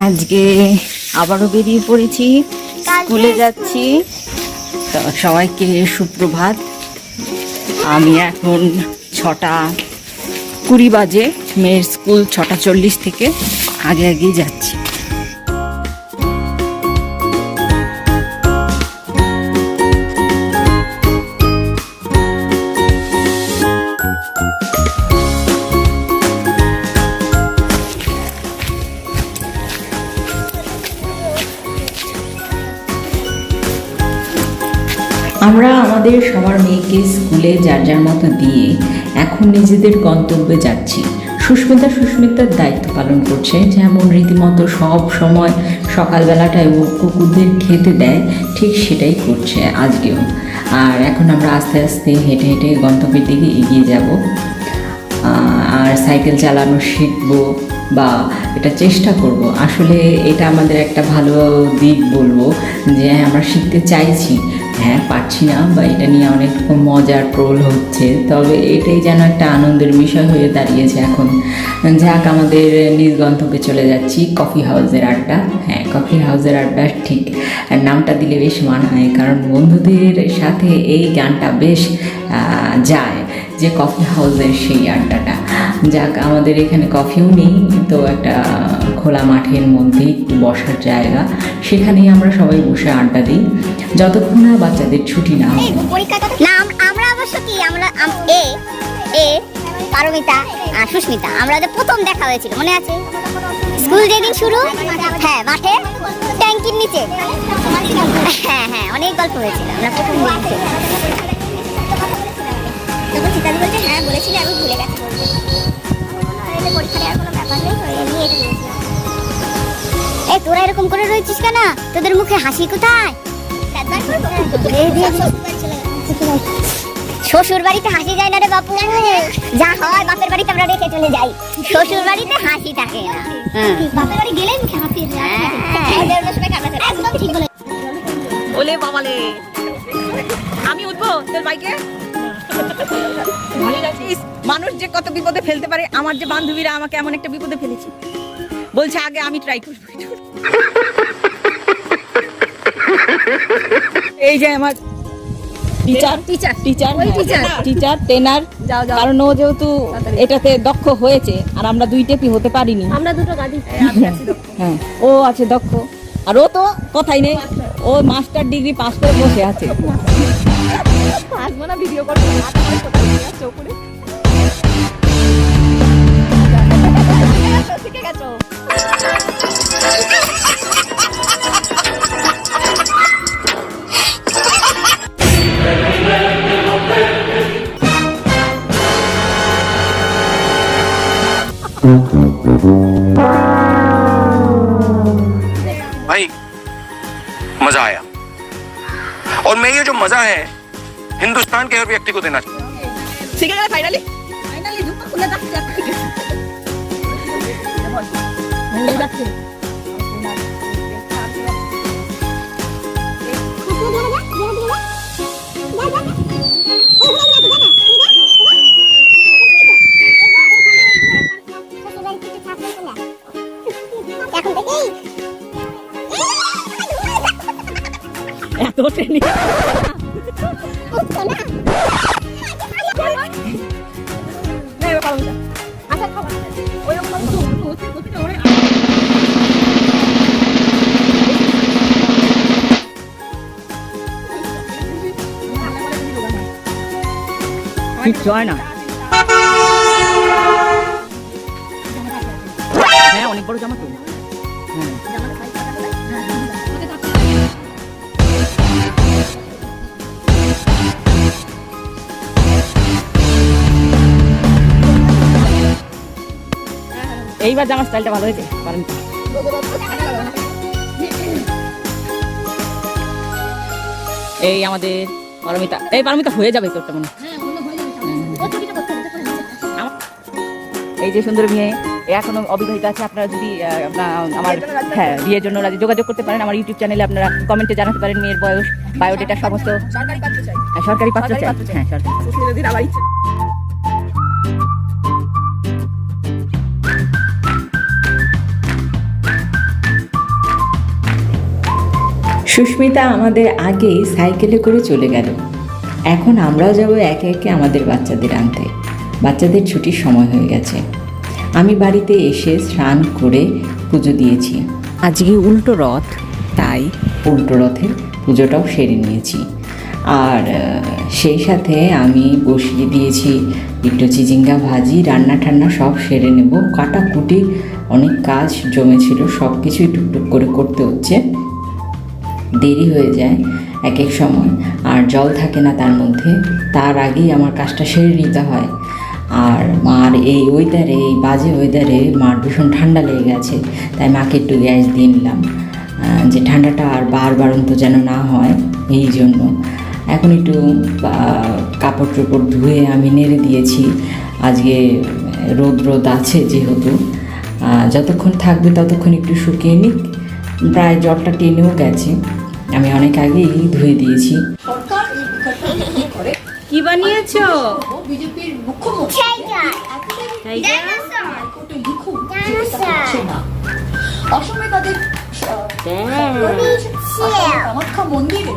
আজকে আবারও বেরিয়ে পড়েছি, স্কুলে যাচ্ছি। তো সবাইকে সুপ্রভাত। আমি এখন 6:20 বাজে, মেয়ের স্কুল 6:40 থেকে, আগে আগেই যাচ্ছি। আমরা আমাদের সবার মেয়েকে স্কুলে যার যার মতো দিয়ে এখন নিজেদের গন্তব্যে যাচ্ছি। সুস্মিতার দায়িত্ব পালন করছে, যেমন রীতিমতো সব সময় সকালবেলাটায় ও কুকুরদের খেতে দেয়, ঠিক সেটাই করছে আজকেও। আর এখন আমরা আস্তে আস্তে হেঁটে হেঁটে গন্তব্যের দিকে এগিয়ে যাব। আর সাইকেল চালানো শিখবো, বা এটা চেষ্টা করব। আসলে এটা আমাদের একটা ভালো দিক বলবো, যে আমরা শিখতে চাইছি, হ্যাঁ পারছি না, বা এটা নিয়ে অনেক মজার ট্রোল হচ্ছে, তবে এটাই যেন একটা আনন্দের বিষয় হয়ে দাঁড়িয়েছে এখন। যাক, আমাদের নিজ গন্তব্যে চলে যাচ্ছি। কফি হাউসের আড্ডা, হ্যাঁ কফি হাউসের আড্ডা ঠিক নামটা দিলে বেশ মানায়, কারণ বন্ধুদের সাথে এই গানটা বেশ যায়, যে কফি হাউসের সেই আড্ডাটা। যাক, আমাদের এখানে কফিও নেই, তো একটা খোলা মাঠের মধ্যে একটু বসার জায়গা, সেখানেই আমরা সবাই বসে আড্ডা দিই যতক্ষণ না বাচ্চাদের ছুটি না হয়। আমরা অবশ্য কি আমরা পারমিতা আর সুস্মিতা, আমরা যে প্রথম দেখা হয়েছিল মনে আছে? স্কুল যেদিন শুরু, হ্যাঁ মাঠে ট্যাঙ্কির নিচে, হ্যাঁ অনেক গল্প হয়েছিল। আমরা প্রথম তখন চিতালি বলছে হ্যাঁ বলেছিলে, আমি ভুলে গেছি বলতে। পরীক্ষা দেওয়ার কোনো ব্যাপার নেই, এই তোরা এরকম করে রয়েছিস কেন? তোদের মুখে হাসি কোথায়? শ্বশুর বাড়িতে হাসি যায় না রে বাপু, যা হয় বাপের বাড়িতে আমরা রেখে চলে যাই, শ্বশুর বাড়িতে হাসি থাকে না। বাপের বাড়ি গেলে মুখে হাসি, একদম ঠিক বলে। ওলে বাবালে, আমি উঠবো তোর বাইকে? মানুষ যে কত বিপদে ফেলতে পারে, আমার যে বান্ধবীরা আমাকে এমন একটা বিপদে ফেলেছে, বলছে আগে আমি ট্রাই করবো। এই যে আমার টিচার ট্রেনার, কারণ ও যেহেতু এটাতে দক্ষ হয়েছে আর আমরা দুই টেপি হতে পারিনি, আমরা দুটো গাড়ি, হ্যাঁ ও আছে দক্ষ, আর ও তো কথাই নেই, ও মাস্টার ডিগ্রি পাস করে বসে আছে। ভিডিও করতে শিখে গেছো। भाई मजा आया, और मैं ये जो मजा है हिंदुस्तान के हर व्यक्ति को देना चाहता हूँ। শিখে গেলে ফাইনালি জুতো খুলে যাচ্ছে। এত ট্রেনিং কিচ্ছু হয় না। হ্যাঁ অনেক বড় জামা তো। এইবার জামার স্টাইলটা ভালো হয়েছে। এই আমাদের পারমিতা, এই পারমিতা হয়ে যাবে তোরটা মনে। এই যে সুন্দর মেয়ে, এখনো অবিবাহিত আছে। আপনারা যদি আমার হ্যাঁ বিয়ের জন্য যোগাযোগ করতে পারেন, আমার ইউটিউব চ্যানেলে আপনারা কমেন্টে জানাতে পারেন মেয়ের বয়স, বায়োডেটা সমস্ত। সরকারি পাত্র চাই, হ্যাঁ সরকারি। সুস্মিতা আমাদের আগে সাইকেলে করে চলে গেল। এখন আমরাও যাব একে একে আমাদের বাচ্চাদের আনতে। বাচ্চাদের ছুটির সময় হয়ে গেছে। আমি বাড়িতে এসে স্নান করে পুজো দিয়েছি। আজকে উল্টো রথ, তাই উল্টো রথের পুজোটাও সেরে নিয়েছি। আর সেই সাথে আমি বসিয়ে দিয়েছি একটু চিচিঙ্গা ভাজি, রান্না ঠান্না সব সেরে নেব। কাটাকুটি অনেক কাজ জমেছিল, সব কিছুই টুকটুক করে করতে হচ্ছে। দেরি হয়ে যায় এক এক সময়, আর জল থাকে না তার মধ্যে। তার আগেই আমার কাজটা সেরে নিতে হয়। আর মার এই ওয়েদারে, এই বাজে ওয়েদারে মার ভীষণ ঠান্ডা লেগে গেছে, তাই মাকে একটু গ্যাস দিয়ে নিলাম, যে ঠান্ডাটা আর বারন্ত যেন না হয়। এই জন্য এখন একটু কাপড় চোপড় ধুয়ে আমি নেড়ে দিয়েছি। আজকে রোদ আছে যেহেতু, যতক্ষণ থাকবে ততক্ষণ একটু শুকিয়ে নিক। প্রায় জলটা টেনেও গেছে, আমি অনেক আগেই ধুয়ে দিয়েছি। কি বানিয়েছো? বিজেপির মুখ্যমন্ত্রী হাইকোর্টে লিখুন অসমে তাদের কামাখ্যা মন্দিরে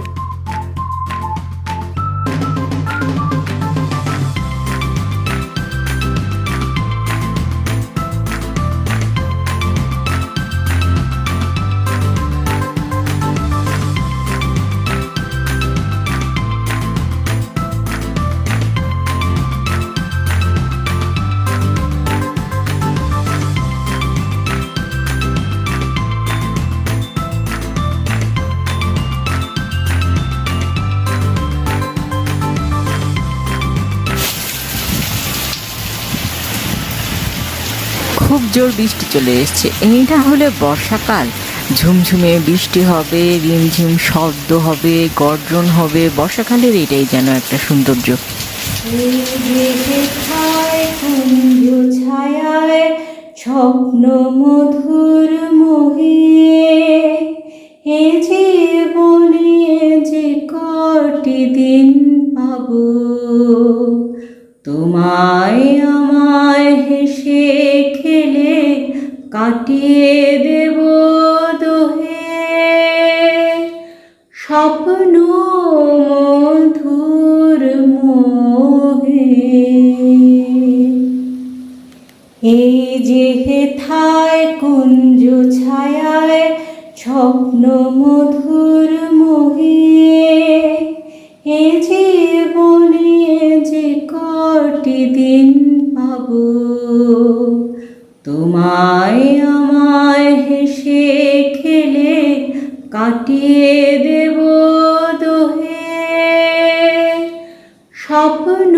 খুব জোর বৃষ্টি চলে এসছে। এইটা হলে বর্ষাকাল, ঝুমঝুমে বৃষ্টি হবে, রিমঝিম শব্দ হবে, গর্জন হবে। বর্ষাকালের এটাই যেন একটা সৌন্দর্য। ছায়ায় স্বপ্ন মধুর মোহে, এ জীবনে যে কটি দিন পাবো, তোমায় আমায় হেসে খেলে কাটিয়ে দেব দোহে, স্বপ্ন মধুর মোহে। এই যে হেথায় কুঞ্জ ছায়ায় স্বপ্ন মধুর মোহে, এ জীবনে যে কটি দিন পাবো, তোমায় আমায় হেসে খেলে কাটিয়ে দেব দোহে, স্বপ্ন